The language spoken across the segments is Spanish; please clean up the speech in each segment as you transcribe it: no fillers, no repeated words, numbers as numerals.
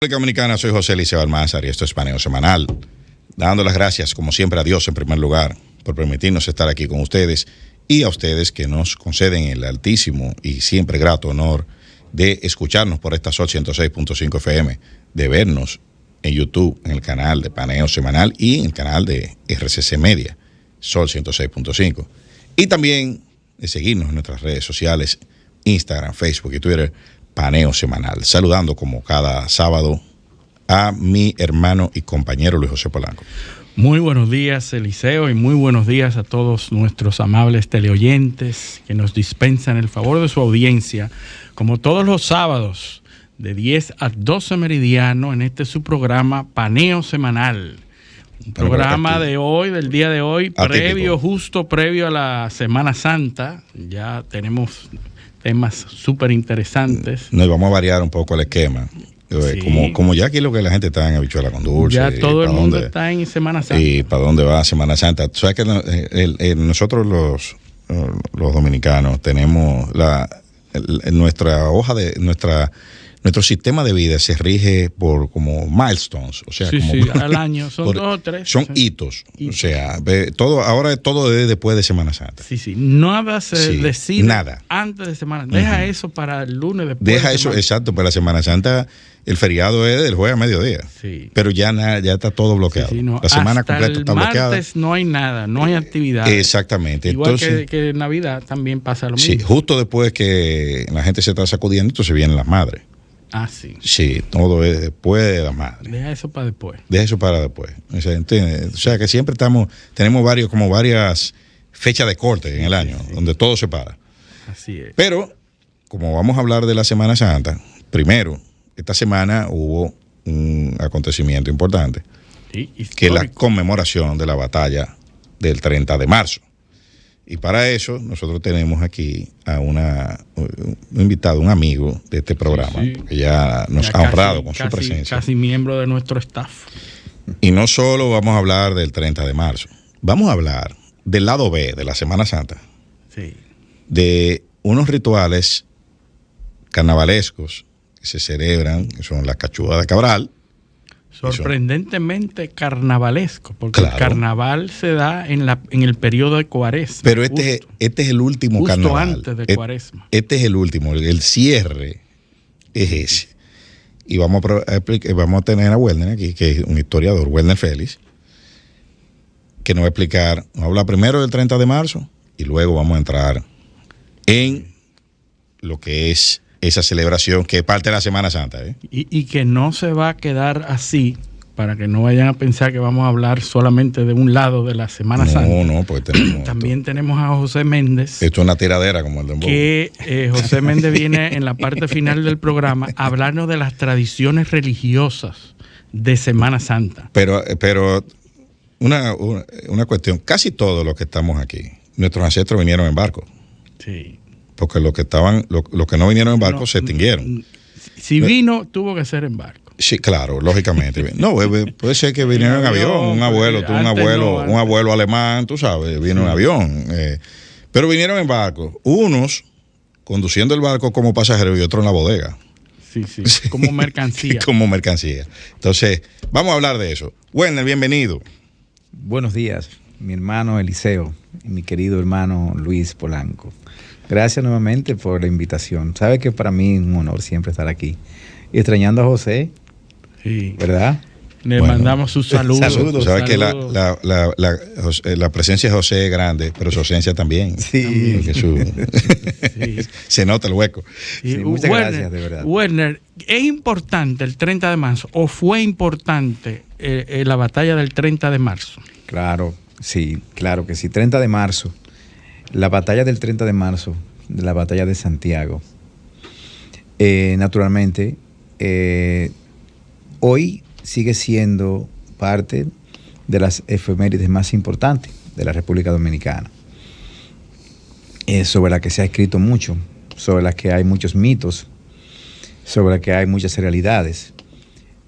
República Dominicana, soy José Liceo Almanzar y esto es Paneo Semanal. Dando las gracias, como siempre, a Dios en primer lugar por permitirnos estar aquí con ustedes y a ustedes que nos conceden el altísimo y siempre grato honor de escucharnos por esta Sol 106.5 FM, de vernos en YouTube, en el canal de Paneo Semanal y en el canal de RCC Media, Sol 106.5. Y también de seguirnos en nuestras redes sociales, Instagram, Facebook y Twitter, Paneo Semanal. Saludando como cada sábado a mi hermano y compañero Luis José Polanco. Muy buenos días, Eliseo, y muy buenos días a todos nuestros amables teleoyentes que nos dispensan el favor de su audiencia, como todos los sábados, de 10 a 12 meridiano, en este su programa Paneo Semanal. Un programa de hoy, del día de hoy, justo previo a la Semana Santa. Ya tenemos temas súper interesantes. Nos vamos a variar un poco el esquema. Sí. Como ya aquí lo que la gente está en habichuela con dulce. Ya todo el mundo está en Semana Santa. Y para dónde va Semana Santa. Tú sabes que nosotros los dominicanos tenemos nuestra hoja de nuestro sistema de vida se rige por como milestones, o sea, al año son 2 o 3. Son hitos. O sea, ahora todo es después de Semana Santa. Sí. Nada se decide nada antes de Semana Santa. Deja eso para el lunes después. Deja eso, exacto, para la Semana Santa. El feriado es del jueves a mediodía. Sí. Pero ya está todo bloqueado. No. La semana completa está bloqueada. El martes no hay nada, no hay actividad. Exactamente. Igual entonces, que Navidad también pasa lo mismo. Sí, justo después que la gente se está sacudiendo, entonces vienen las madres. Ah, sí. Sí, todo es después de la madre. Deja eso para después. O sea, ¿entiendes? O sea, que siempre tenemos varias fechas de corte en el año, donde todo se para. Así es. Pero, como vamos a hablar de la Semana Santa, primero, esta semana hubo un acontecimiento importante, que es la conmemoración de la batalla del 30 de marzo. Y para eso nosotros tenemos aquí a un invitado, un amigo de este programa, que ya nos ha honrado con su presencia. Casi miembro de nuestro staff. Y no solo vamos a hablar del 30 de marzo, vamos a hablar del lado B de la Semana Santa. Sí. De unos rituales carnavalescos que se celebran, que son las cachudas de Cabral. Sorprendentemente carnavalesco, porque el carnaval se da en el periodo de Cuaresma. Pero este es el último carnaval. Justo antes de Cuaresma. Este es el último, el cierre es ese. Y vamos a tener a Werner aquí, que es un historiador, Werner Félix, que nos va a explicar, nos va a hablar primero del 30 de marzo y luego vamos a entrar en lo que es esa celebración que es parte de la Semana Santa. Y que no se va a quedar así, para que no vayan a pensar que vamos a hablar solamente de un lado de la Semana Santa. No, pues también tenemos a José Méndez. Esto es una tiradera como el de que José Méndez viene en la parte final del programa a hablarnos de las tradiciones religiosas de Semana Santa. Pero una cuestión, casi todos los que estamos aquí, nuestros ancestros vinieron en barco. Sí. Porque los que no vinieron en barco se extinguieron. Si vino, tuvo que ser en barco. Sí, claro, lógicamente. No, puede ser que vinieron en avión. Un abuelo alemán, tú sabes, vino en avión. Pero vinieron en barco. Unos conduciendo el barco como pasajeros y otros en la bodega. Sí, como mercancía. Como mercancía. Entonces, vamos a hablar de eso. Werner, bienvenido. Buenos días, mi hermano Eliseo y mi querido hermano Luis Polanco. Gracias nuevamente por la invitación. Sabe que para mí es un honor siempre estar aquí. Y extrañando a José, ¿verdad? Le mandamos sus saludos. Sabe que la presencia de José es grande, pero su ausencia también. Sí. Se nota el hueco. Sí, muchas gracias, de verdad. Werner, ¿es importante el 30 de marzo o fue importante la batalla del 30 de marzo? Claro que sí. 30 de marzo. La batalla del 30 de marzo, de la batalla de Santiago, naturalmente, hoy sigue siendo parte de las efemérides más importantes de la República Dominicana, sobre la que se ha escrito mucho, sobre la que hay muchos mitos, sobre la que hay muchas realidades,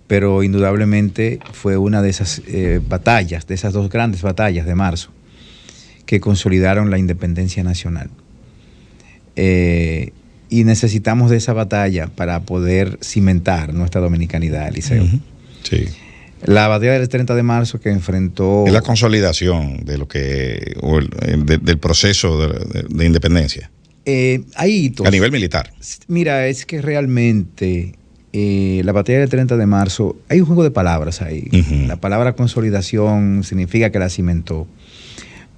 pero indudablemente fue una de esas batallas, de esas dos grandes batallas de marzo, que consolidaron la independencia nacional. y necesitamos de esa batalla para poder cimentar nuestra dominicanidad, Eliseo. Sí. La batalla del 30 de marzo que enfrentó... Es la consolidación de lo que del proceso de independencia. Hay hitos. A nivel militar. Mira, es que realmente la batalla del 30 de marzo, hay un juego de palabras ahí. La palabra consolidación significa que la cimentó.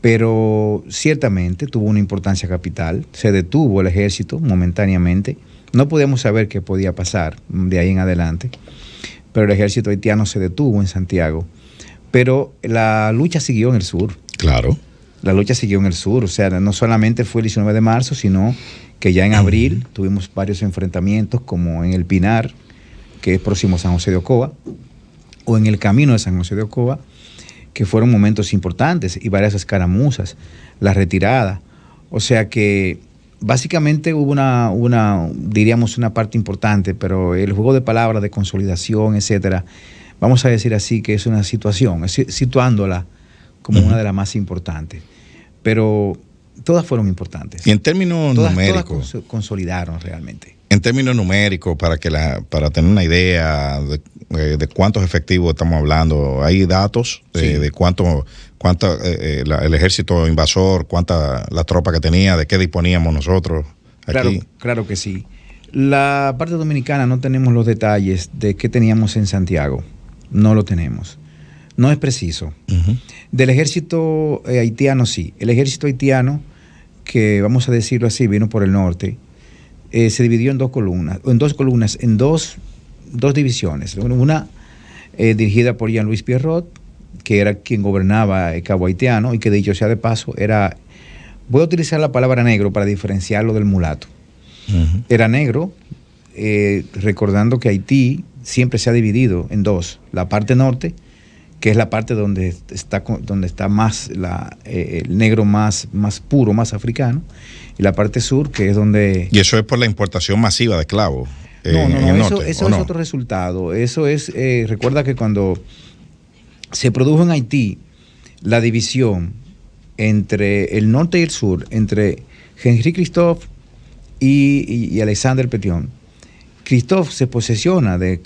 Pero ciertamente tuvo una importancia capital. Se detuvo el ejército momentáneamente. No podíamos saber qué podía pasar de ahí en adelante. Pero el ejército haitiano se detuvo en Santiago. Pero la lucha siguió en el sur. Claro. La lucha siguió en el sur. O sea, no solamente fue el 19 de marzo, sino que ya en abril tuvimos varios enfrentamientos, como en el Pinar, que es próximo a San José de Ocoa, o en el camino de San José de Ocoa, que fueron momentos importantes, y varias escaramuzas, la retirada. O sea que básicamente hubo diríamos una parte importante, pero el juego de palabras de consolidación, etcétera, vamos a decir así que es una situación, situándola como una de las más importantes. Pero todas fueron importantes. Y en términos numéricos. Todas consolidaron realmente. En términos numéricos, para tener una idea de cuántos efectivos estamos hablando, ¿hay datos de cuánto el ejército invasor, cuánta la tropa que tenía, de qué disponíamos nosotros aquí? Claro que sí. La parte dominicana no tenemos los detalles de qué teníamos en Santiago. No lo tenemos. No es preciso. Del ejército haitiano, sí. El ejército haitiano, que vamos a decirlo así, vino por el norte, se dividió en dos divisiones. Una dirigida por Jean-Louis Pierrot, que era quien gobernaba el Cabo Haitiano, y que dicho sea de paso, voy a utilizar la palabra negro para diferenciarlo del mulato. Era negro, recordando que Haití siempre se ha dividido en dos. La parte norte, que es la parte donde está más el negro más puro, más africano, y la parte sur, que es donde... Y eso es por la importación masiva de esclavos. No, eso es otro resultado. Eso es, recuerda que cuando se produjo en Haití la división entre el norte y el sur, entre Henri Christophe y Alexander Petion, Christophe se posesiona de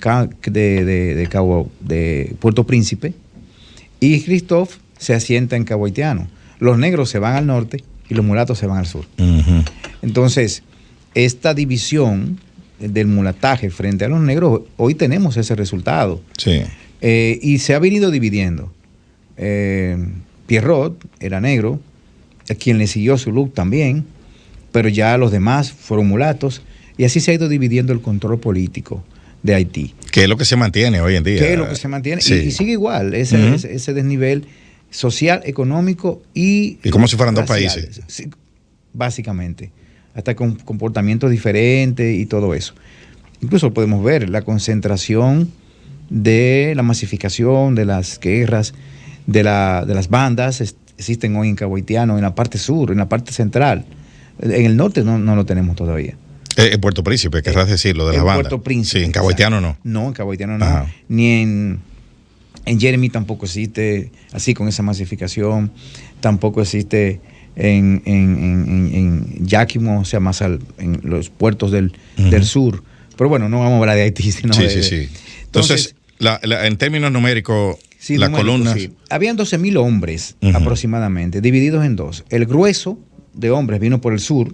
Puerto Príncipe, y Christophe se asienta en Cabo Haitiano. Los negros se van al norte y los mulatos se van al sur. Entonces, esta división del mulataje frente a los negros, hoy tenemos ese resultado. Sí. Y se ha venido dividiendo. Pierrot era negro, a quien le siguió su look también, pero ya los demás fueron mulatos, y así se ha ido dividiendo el control político de Haití. ¿Qué es lo que se mantiene hoy en día? ¿Qué es lo que se mantiene? Sí. Y sigue igual, ese desnivel social, económico y como si fueran racial, dos países. Sí, básicamente, hasta con comportamientos diferentes y todo eso. Incluso podemos ver la concentración de la masificación, de las guerras, de las bandas, existen hoy en Cabo Haitiano, en la parte sur, en la parte central. En el norte no lo tenemos todavía. En Puerto Príncipe, querrás decir, lo de las bandas. Puerto Príncipe. Sí, en Cabo Haitiano no. No, en Cabo Haitiano no. Ajá. Ni en Jeremy tampoco existe así con esa masificación. Tampoco existe en Yakimo, o sea, más en los puertos del sur. Pero bueno, no vamos a hablar de Haití, sino sí. Entonces, en términos numéricos, la columna... Sí. Habían 12,000 hombres aproximadamente, divididos en dos. El grueso de hombres vino por el sur,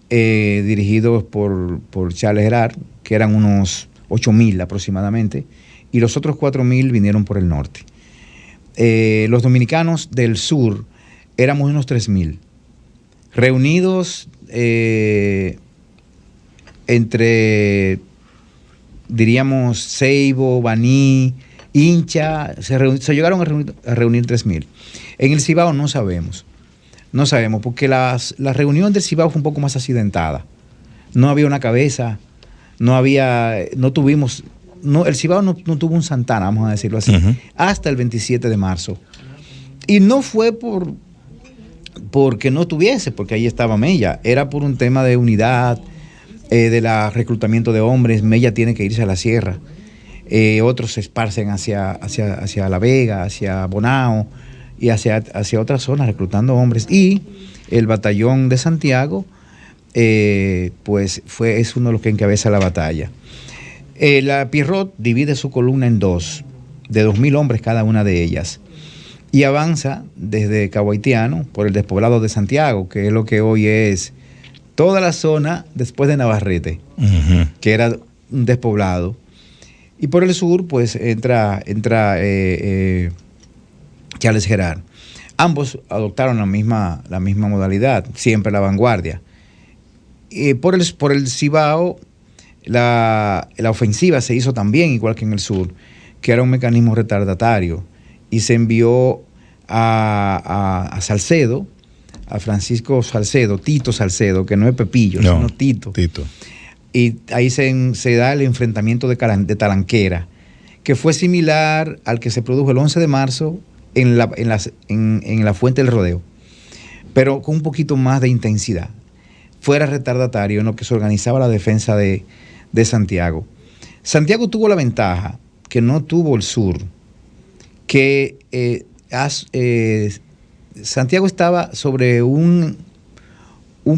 dirigidos por Charles Gerard, que eran unos 8,000 aproximadamente, y los otros 4,000 vinieron por el norte. Los dominicanos del sur éramos unos 3,000, reunidos entre, diríamos, Ceibo, Baní, Hincha, se llegaron a reunir 3,000. En el Cibao no sabemos, porque la reunión del Cibao fue un poco más accidentada. No había una cabeza, el Cibao no tuvo un Santana, vamos a decirlo así, hasta el 27 de marzo. Y no fue porque no tuviese, porque ahí estaba Mella, era por un tema de unidad, de reclutamiento de hombres. Mella tiene que irse a la sierra, otros se esparcen hacia La Vega, hacia Bonao y hacia otras zonas reclutando hombres, y el batallón de Santiago pues es uno de los que encabeza la batalla. La Pierrot divide su columna en dos, de 2.000 hombres cada una de ellas, y avanza desde Cabo Haitiano por el despoblado de Santiago, que es lo que hoy es toda la zona después de Navarrete, que era un despoblado. Y por el sur, pues entra Charles Gerard. Ambos adoptaron la misma modalidad, siempre la vanguardia. Por el Cibao, la ofensiva se hizo también, igual que en el sur, que era un mecanismo retardatario, y se envió a Salcedo, a Francisco Salcedo, Tito Salcedo, que no es Pepillo, sino Tito. Y ahí se da el enfrentamiento de Talanquera, que fue similar al que se produjo el 11 de marzo en la Fuente del Rodeo, pero con un poquito más de intensidad. Fuera retardatario en lo que se organizaba la defensa de Santiago. Santiago tuvo la ventaja que no tuvo el sur, que Santiago estaba sobre un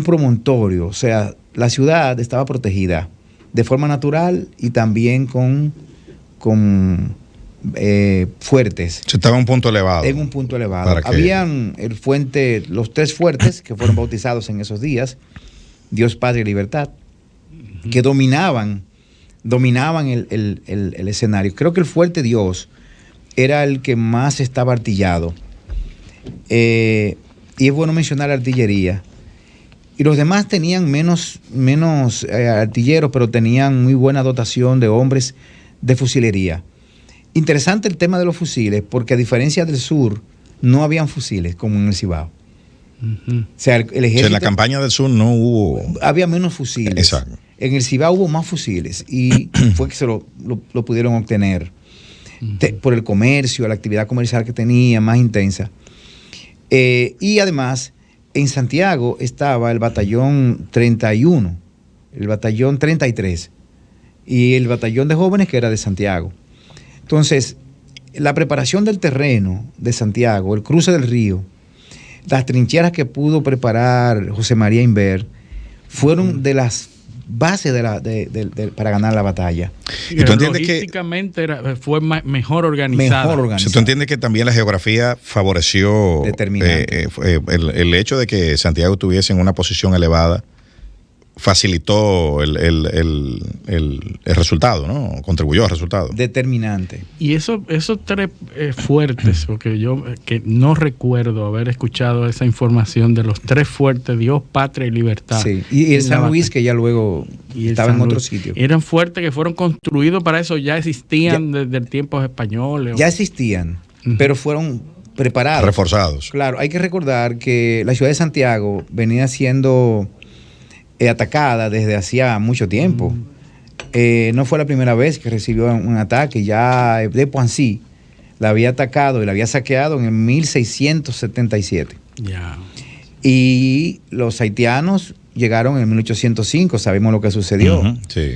promontorio, o sea, la ciudad estaba protegida de forma natural y también con fuertes. Estaba en un punto elevado. En un punto elevado. Habían los 3 fuertes que fueron bautizados en esos días, Dios, Patria y Libertad, que dominaban el escenario. Creo que el fuerte Dios era el que más estaba artillado. Y es bueno mencionar la artillería. Y los demás tenían menos artilleros, pero tenían muy buena dotación de hombres de fusilería. Interesante el tema de los fusiles, porque a diferencia del sur, no habían fusiles como en el Cibao. O sea, el ejército, en la campaña del sur no hubo... Había menos fusiles. Exacto. En el Cibao hubo más fusiles y fue que se lo pudieron obtener por el comercio, la actividad comercial que tenía, más intensa. Y además, en Santiago estaba el batallón 31, el batallón 33 y el batallón de jóvenes que era de Santiago. Entonces, la preparación del terreno de Santiago, el cruce del río, las trincheras que pudo preparar José María Inver, fueron de las bases para ganar la batalla. ¿Y tú entiendes logísticamente fue mejor organizada? Si tú entiendes que también la geografía favoreció el hecho de que Santiago estuviese en una posición elevada, facilitó el resultado, ¿no? Contribuyó al resultado. Determinante. Y esos 3 fuertes, porque yo que no recuerdo haber escuchado esa información de los 3 fuertes, Dios, Patria y Libertad. Sí, y el San Luis, que ya luego estaba en otro sitio. Eran fuertes que fueron construidos para eso, ya existían desde el tiempo españoles. Ya existían, pero fueron preparados. Reforzados. Claro, hay que recordar que la ciudad de Santiago venía siendo atacada desde hacía mucho tiempo. No fue la primera vez que recibió un ataque. Ya de Poissy la había atacado y la había saqueado en el 1677. Y los haitianos llegaron en 1805, sabemos lo que sucedió. Sí.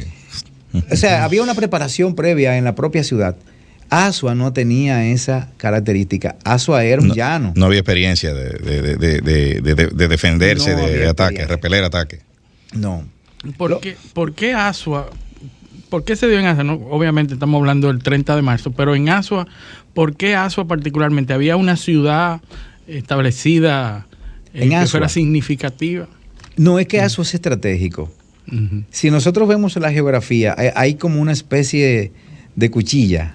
O sea, había una preparación previa en la propia ciudad. Asua no tenía esa característica. Asua era un llano. No había experiencia de defenderse de ataques, repeler ataques. No. ¿Por qué Asua? ¿Por qué se dio en Asua? No, obviamente estamos hablando del 30 de marzo, pero en Asua, ¿por qué Asua particularmente? ¿Había una ciudad establecida que fuera significativa? No, es que Asua es estratégico. Si nosotros vemos la geografía, hay como una especie de cuchilla,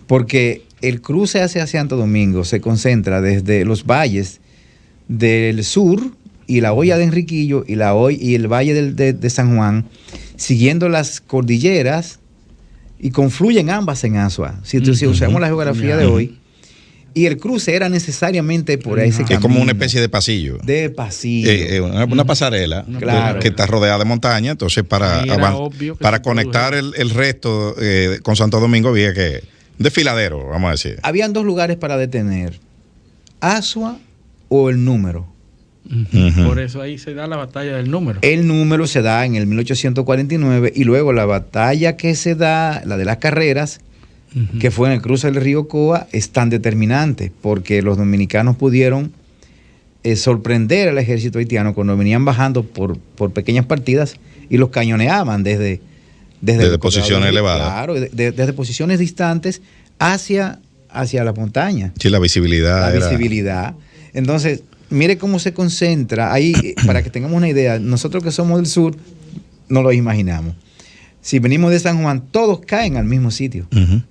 porque el cruce hacia Santo Domingo se concentra desde los valles del sur y la hoya de Enriquillo y el valle de San Juan, siguiendo las cordilleras, y confluyen ambas en Asua. Si usamos la geografía de hoy, y el cruce era necesariamente por ese camino. Es como una especie de pasillo. Una pasarela, claro, que está rodeada de montaña. Entonces, para conectar el resto con Santo Domingo había que... desfiladero, vamos a decir. Habían 2 lugares para detener: Asua o el Número. Por eso ahí se da la batalla del Número. El Número se da en el 1849 y luego la batalla que se da, la de las Carreras, que fue en el cruce del río Coa, es tan determinante porque los dominicanos pudieron sorprender al ejército haitiano cuando venían bajando por pequeñas partidas y los cañoneaban desde posiciones elevadas. Claro, desde posiciones distantes hacia la montaña. Sí, la visibilidad. Visibilidad. Entonces, mire cómo se concentra ahí, para que tengamos una idea. Nosotros que somos del sur, no lo imaginamos. Si venimos de San Juan, todos caen al mismo sitio. Uh-huh.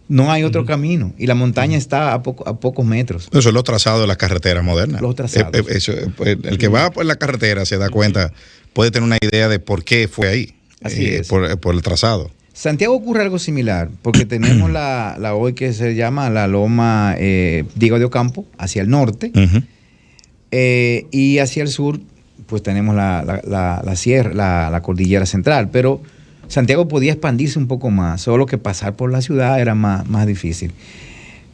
No hay otro camino. Y la montaña está a pocos metros. Eso es los trazados de las carreteras modernas. Los trazados. El que va por la carretera se da cuenta, puede tener una idea de por qué fue ahí. Así es. Por el trazado. Santiago ocurre algo similar, porque tenemos la hoy que se llama la Loma Diego de Ocampo, hacia el norte, Uh-huh. Y hacia el sur, pues tenemos la sierra, la cordillera central. Pero Santiago podía expandirse un poco más, solo que pasar por la ciudad era más difícil.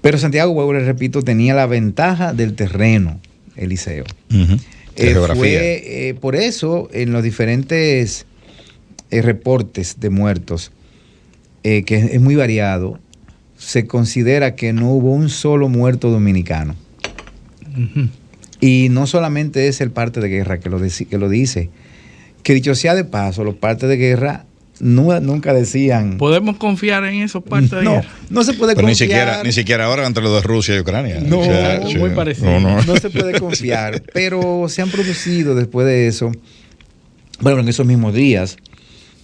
Pero Santiago, vuelvo les repito, tenía la ventaja del terreno, Eliseo. Uh-huh. Geografía. Fue por eso en los diferentes reportes de muertos, que es muy variado, se considera que no hubo un solo muerto dominicano. Uh-huh. Y no solamente es el parte de guerra que lo dice, que dicho sea de paso, los partes de guerra nunca decían. ¿Podemos confiar en esos partes de guerra? No se puede Pero confiar. ni siquiera ahora entre los de Rusia y Ucrania. No, muy parecido. No se puede confiar. Pero se han producido después de eso, bueno, en esos mismos días,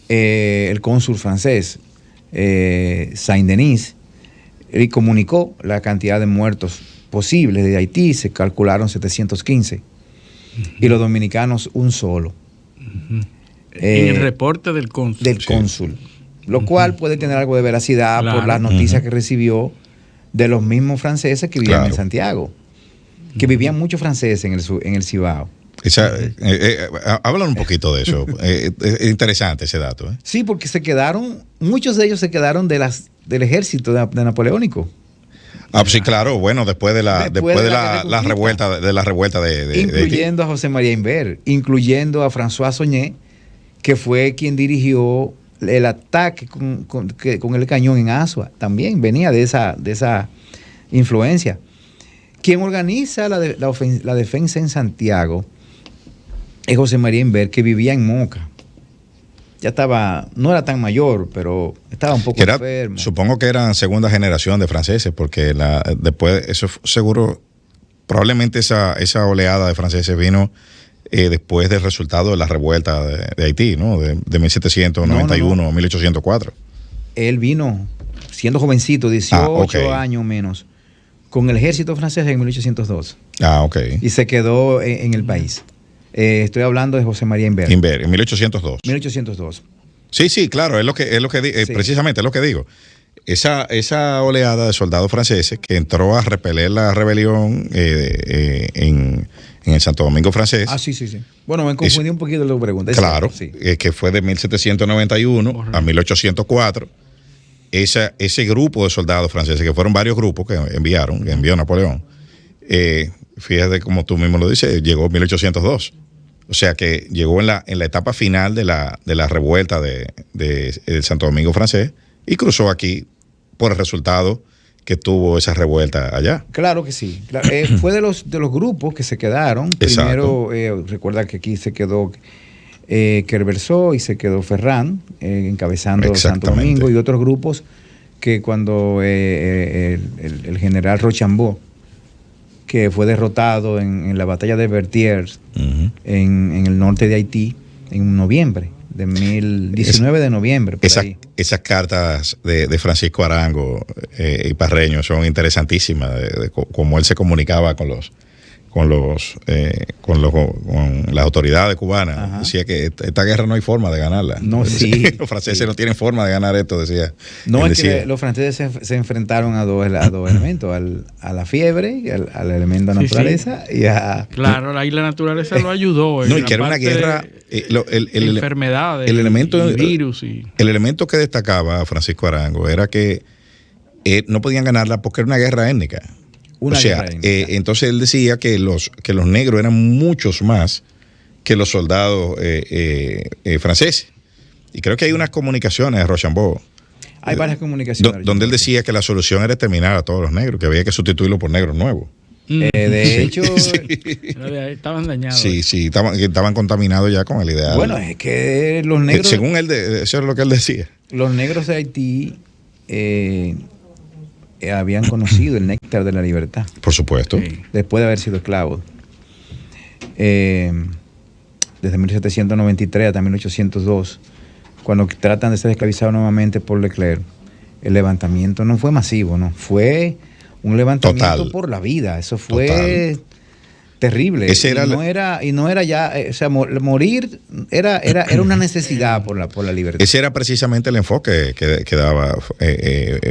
el cónsul francés, Saint-Denis, él comunicó la cantidad de muertos posibles de Haití. Se calcularon 715. Uh-huh. Y los dominicanos un solo. Uh-huh. En el reporte del cónsul. Del cónsul. Lo cual puede tener algo de veracidad por las noticias que recibió de los mismos franceses que vivían en Santiago. Que vivían muchos franceses en el Cibao. Háblanos un poquito de eso. Es interesante ese dato. Sí, porque muchos de ellos se quedaron del ejército de napoleónico. Sí, claro, bueno, después de la revuelta de incluyendo a José María Imbert, incluyendo a François Saunier, que fue quien dirigió el ataque con el cañón en Asua. También venía de esa influencia. Quien organiza la defensa en Santiago es José María Imbert, que vivía en Moca. Ya no era tan mayor, pero estaba un poco enfermo. Supongo que eran segunda generación de franceses, porque después, eso seguro, probablemente esa oleada de franceses vino después del resultado de la revuelta de Haití, ¿no? De 1791 o 1804. Él vino siendo jovencito, 18 años menos, con el ejército francés en 1802. Ok. Y se quedó en el país. Estoy hablando de José María Imbert. Imbert, en 1802. 1802. Sí, claro, es lo que sí. Precisamente es lo que digo. Esa oleada de soldados franceses que entró a repeler la rebelión en el Santo Domingo francés. Sí. Bueno, me confundí un poquito de la pregunta. Claro, sí. Que fue de 1791 a 1804. Ese grupo de soldados franceses, que fueron varios grupos que envió Napoleón. Fíjate como tú mismo lo dices, llegó en 1802. O sea que llegó en la etapa final de la revuelta del Santo Domingo francés y cruzó aquí por el resultado que tuvo esa revuelta allá. Claro que sí. Fue de los grupos que se quedaron. Exacto. Primero, recuerda que aquí se quedó Kerverso y se quedó Ferrán encabezando Santo Domingo, y otros grupos que cuando el general Rochambeau, que fue derrotado en la batalla de Vertières, uh-huh, en el norte de Haití, en noviembre, de 19 de noviembre. Esas cartas de Francisco Arango y Parreño son interesantísimas, de cómo él se comunicaba con las autoridades cubanas. Ajá. Decía que esta guerra no hay forma de ganarla. No, sí. Los franceses no tienen forma de ganar esto, decía. No, es que los franceses se enfrentaron a dos elementos, a la fiebre, al elemento naturaleza, y a... Claro, ahí la naturaleza lo ayudó. No, y que era una guerra... enfermedades, el elemento, virus. El elemento que destacaba Francisco Arango era que no podían ganarla porque era una guerra étnica. Entonces él decía que los negros eran muchos más que los soldados franceses. Y creo que hay unas comunicaciones de Rochambeau. Hay varias comunicaciones. Donde él decía que la solución era exterminar a todos los negros, que había que sustituirlos por negros nuevos. De hecho, estaban dañados. Sí, estaban contaminados ya con el ideal. Bueno, es que los negros... Según él, eso es lo que él decía. Los negros de Haití habían conocido el néctar de la libertad. Por supuesto. Sí. Después de haber sido esclavos. Desde 1793 hasta 1802, cuando tratan de ser esclavizados nuevamente por Leclerc, el levantamiento no fue masivo, no, fue un levantamiento total, por la vida. Eso fue terrible. Ese era y no era ya, o sea, morir era una necesidad por la libertad. Ese era precisamente el enfoque que daba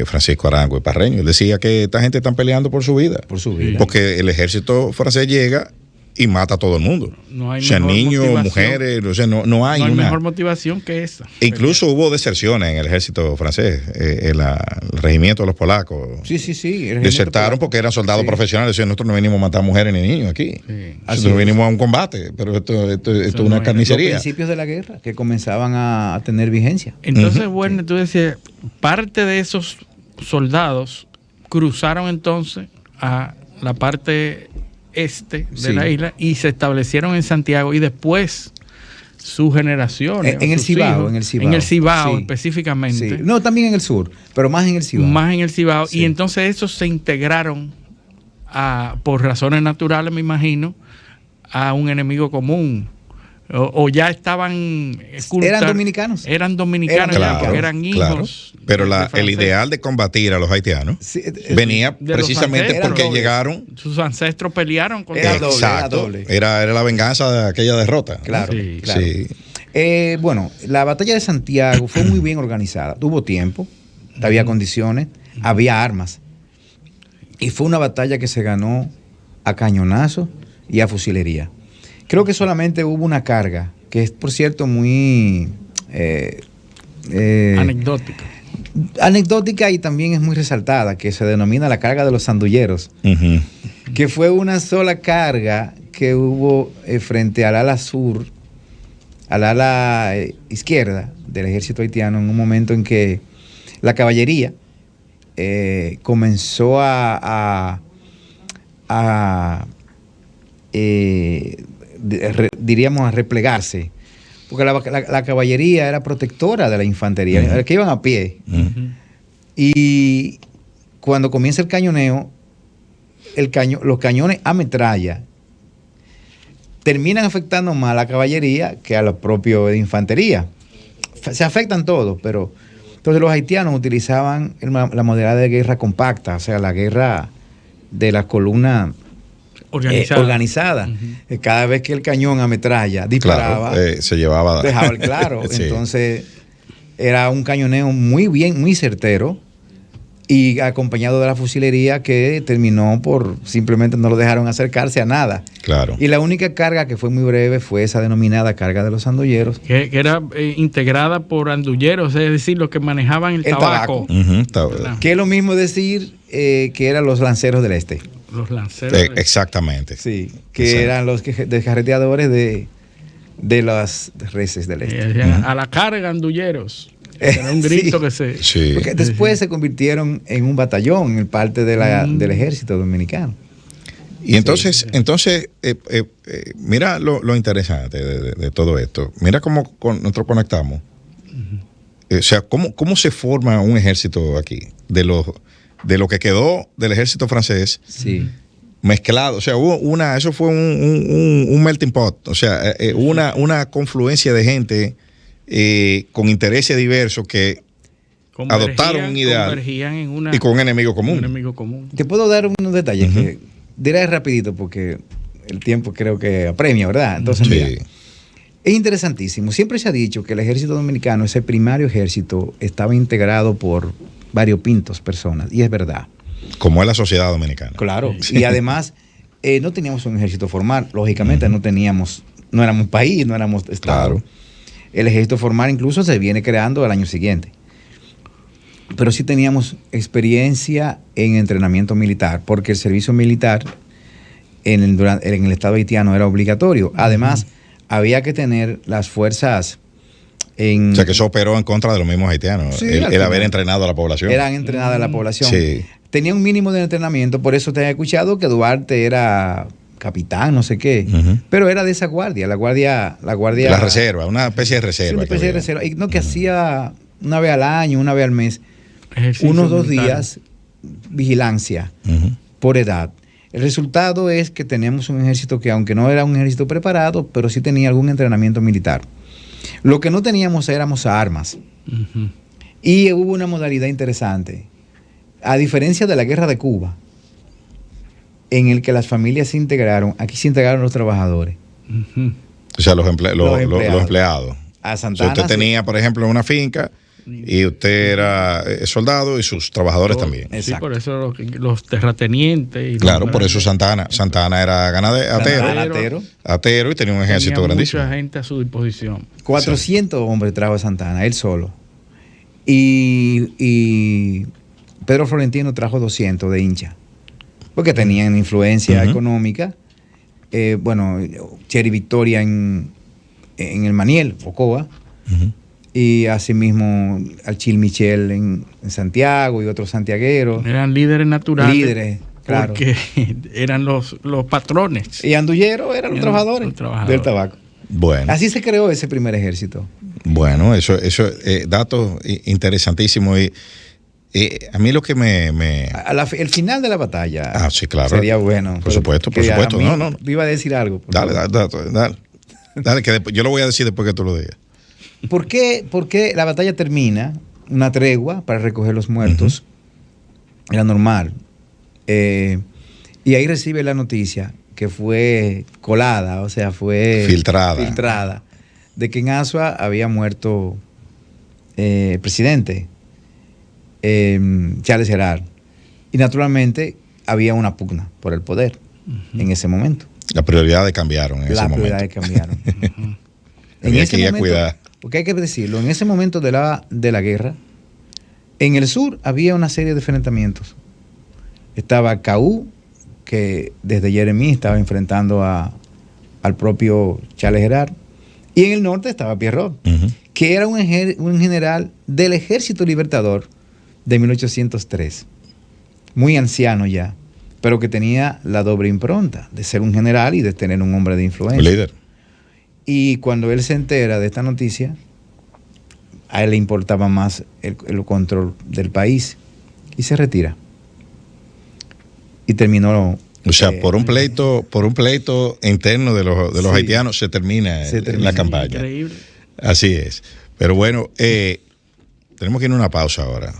Francisco Arango y Parreño. Él decía que esta gente está peleando por su vida. Por su vida. Porque el ejército francés llega y mata a todo el mundo. No hay niños, motivación. Mujeres, o sea, no hay una mejor motivación que esa. Incluso hubo deserciones en el ejército francés, el regimiento de los polacos. Sí. Desertaron porque eran soldados profesionales. Decían, nosotros no venimos a matar mujeres ni niños aquí. Sí. Nosotros venimos a un combate, pero esto es una carnicería. Los principios de la guerra que comenzaban a tener vigencia. Entonces, bueno, tú decías, parte de esos soldados cruzaron entonces a la parte este de la isla y se establecieron en Santiago, y después sus generaciones en el Cibao, sí, específicamente. Sí. No, también en el sur, pero más en el Cibao. Sí. Y entonces esos se integraron por razones naturales, me imagino, a un enemigo común. O ya estaban eran dominicanos. Eran dominicanos, claro, porque eran hijos. Pero el ideal de combatir a los haitianos venía precisamente porque llegaron. Sus ancestros pelearon contra Era la venganza de aquella derrota. Claro, sí. Claro. Sí. Bueno, la batalla de Santiago fue muy bien organizada. Tuvo tiempo, había condiciones, había armas. Y fue una batalla que se ganó a cañonazo y a fusilería. Creo que solamente hubo una carga, que es, por cierto, muy... anecdótica y también es muy resaltada, que se denomina la carga de los sandulleros, que fue una sola carga que hubo frente al ala sur, al ala izquierda del ejército haitiano, en un momento en que la caballería comenzó diríamos a replegarse, porque la caballería era protectora de la infantería, que iban a pie. Y cuando comienza el cañoneo, los cañones a metralla terminan afectando más a la caballería que a los propios de infantería. Se afectan todos, pero entonces los haitianos utilizaban la modalidad de guerra compacta, o sea, la guerra de las columnas organizada. Cada vez que el cañón a metralla disparaba, se llevaba, dejaba el claro. Sí. Entonces era un cañoneo muy bien, muy certero, y acompañado de la fusilería que terminó por simplemente no lo dejaron acercarse a nada. Claro. Y la única carga que fue muy breve fue esa denominada carga de los andulleros, que era integrada por andulleros, es decir, los que manejaban el tabaco. Que es lo mismo decir que eran los lanceros del este. Los lanceros. Exactamente. Sí, que eran los descarreteadores de las reses del este. A la carga, andulleros. Era un grito que se... Sí. Porque después se convirtieron en un batallón, en parte del ejército dominicano. Y entonces mira lo interesante de todo esto. Mira cómo nosotros conectamos. O sea, cómo se forma un ejército aquí. De lo que quedó del ejército francés, mezclado, o sea, eso fue un melting pot, o sea, una confluencia de gente con intereses diversos que adoptaron un ideal y con un enemigo común. Te puedo dar unos detalles que diré rapidito porque el tiempo creo que apremia, ¿verdad? Entonces, mira, es interesantísimo. Siempre se ha dicho que el ejército dominicano, ese primario ejército, estaba integrado por variopintos personas, y es verdad. Como es la sociedad dominicana. Claro, y además no teníamos un ejército formal, lógicamente no éramos país, no éramos estado. Claro. El ejército formal incluso se viene creando al año siguiente. Pero sí teníamos experiencia en entrenamiento militar, porque el servicio militar en el estado haitiano era obligatorio. Además, había que tener las fuerzas o sea, que eso operó en contra de los mismos haitianos, el haber entrenado a la población. Eran entrenadas a la población. Sí. tenía un mínimo de entrenamiento, por eso te he escuchado que Duarte era capitán, no sé qué, pero era de esa guardia, la guardia... La reserva, una especie de reserva. Sí, una especie de reserva. Y no, que hacía una vez al año, una vez al mes, Ejercicio unos 2 militar. días vigilancia por edad. El resultado es que tenemos un ejército que, aunque no era un ejército preparado, pero sí tenía algún entrenamiento militar. Lo que no teníamos éramos armas. Y hubo una modalidad interesante. A diferencia de la guerra de Cuba, en el que las familias se integraron, aquí se integraron los trabajadores. O sea, los empleados. A O sea, Santana. usted tenía, por ejemplo, una finca y usted era soldado y sus trabajadores también. Sí, Exacto. por eso los terratenientes. Y Claro, por eso Santana era ganadero, atero y tenía un ejército grandísimo. Mucha gente a su disposición. 400 hombres trajo a Santana, él solo. Y Pedro Florentino trajo 200 de hincha, porque tenían influencia económica. Cherry Victoria en el Maniel, Ocoa, y asimismo Alchil Michel en Santiago y otros santiagueros. Eran líderes naturales. Líderes, claro. Porque eran los patrones. Y Andullero eran los trabajadores del tabaco. Bueno. Así se creó ese primer ejército. Bueno, eso datos interesantísimos. Y a mí lo que El final de la batalla sí, claro. sería bueno. Por supuesto. No. Iba a decir algo. Dale, que yo lo voy a decir después que tú lo digas. ¿Por qué la batalla termina? Una tregua para recoger los muertos. Era normal. Y ahí recibe la noticia que fue colada, o sea, fue filtrada, de que en Asua había muerto el presidente Charles Gerard. Y naturalmente había una pugna por el poder en ese momento. Las prioridades cambiaron en ese momento. Las prioridades cambiaron. En Había ese que ir a momento, cuidar. porque hay que decirlo, en ese momento de la guerra, en el sur había una serie de enfrentamientos. Estaba Caú, que desde Jeremí estaba enfrentando al propio Charles Gerard, y en el norte estaba Pierrot, que era un general del Ejército Libertador de 1803, muy anciano ya, pero que tenía la doble impronta de ser un general y de tener un hombre de influencia. Un líder. Y cuando él se entera de esta noticia, a él le importaba más el control del país y se retira. Y terminó. O sea, por un pleito interno de los haitianos se termina la campaña. Increíble. Así es. Pero bueno, tenemos que ir a una pausa ahora.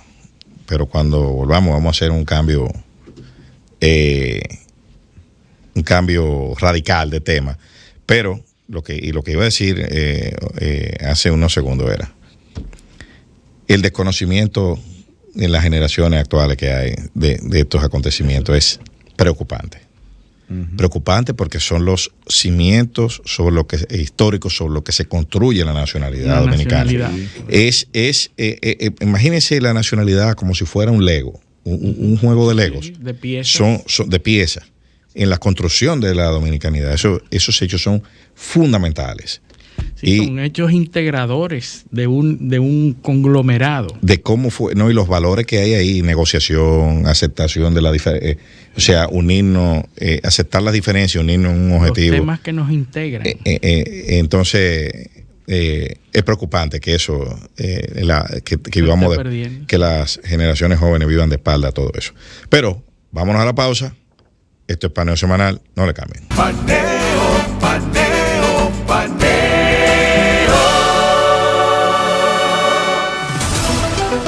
Pero cuando volvamos vamos a hacer un cambio radical de tema. Pero lo que iba a decir hace unos segundos era el desconocimiento en las generaciones actuales que hay de estos acontecimientos es preocupante. Preocupante porque son los cimientos históricos sobre lo que se construye la nacionalidad dominicana. Imagínense la nacionalidad como si fuera un Lego, un juego de Legos. Sí, de piezas. Son de piezas. En la construcción de la dominicanidad, esos hechos son fundamentales. Sí, son hechos integradores de un conglomerado. De cómo fue, y los valores que hay ahí, negociación, aceptación de la diferencia, o sea, unirnos, aceptar las diferencias, unirnos en un objetivo. Los temas que nos integran. Entonces, es preocupante que eso, que vivamos que las generaciones jóvenes vivan de espalda a todo eso. Pero, vámonos a la pausa. Esto es Paneo Semanal, no le cambien.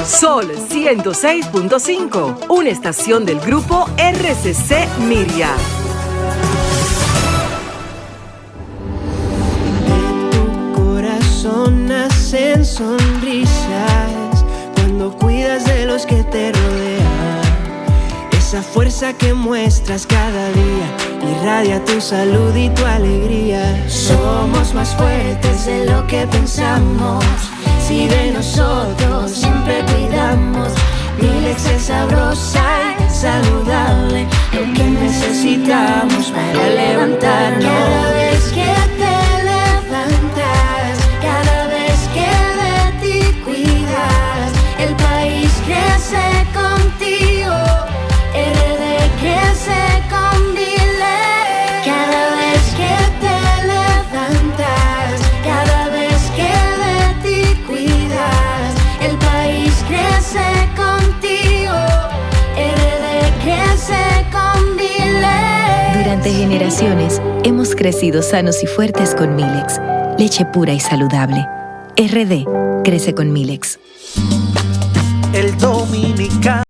Sol 106.5, una estación del grupo RCC Miria. De tu corazón nacen sonrisas cuando cuidas de los que te rodean. Esa fuerza que muestras cada día irradia tu salud y tu alegría. Somos más fuertes de lo que pensamos. Si de nosotros siempre cuidamos, mi leche es sabrosa y saludable, lo que necesitamos para levantarnos. Cada vez que te levantas, cada vez que de ti cuidas, el país crece contigo Durante generaciones hemos crecido sanos y fuertes con Milex, leche pura y saludable. RD crece con Milex. El dominicano.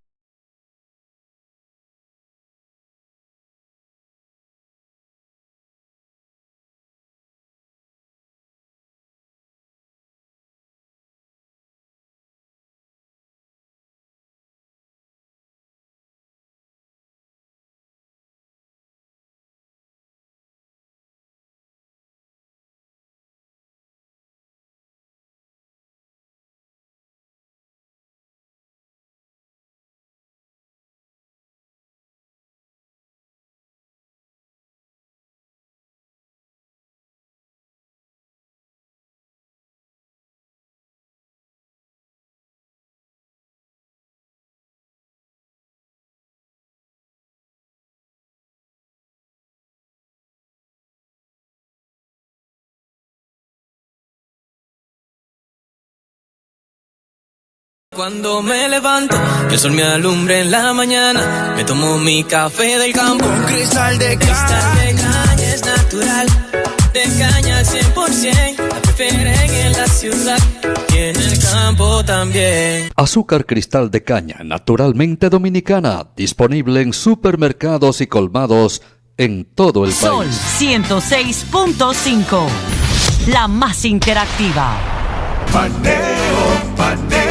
Cuando me levanto, que el sol me alumbre en la mañana, me tomo mi café del campo. Un cristal de caña es natural, de caña al 100%, la prefieren en la ciudad y en el campo también. Azúcar cristal de caña, naturalmente dominicana, disponible en supermercados y colmados en todo el país. Sol 106.5, la más interactiva. Paneo.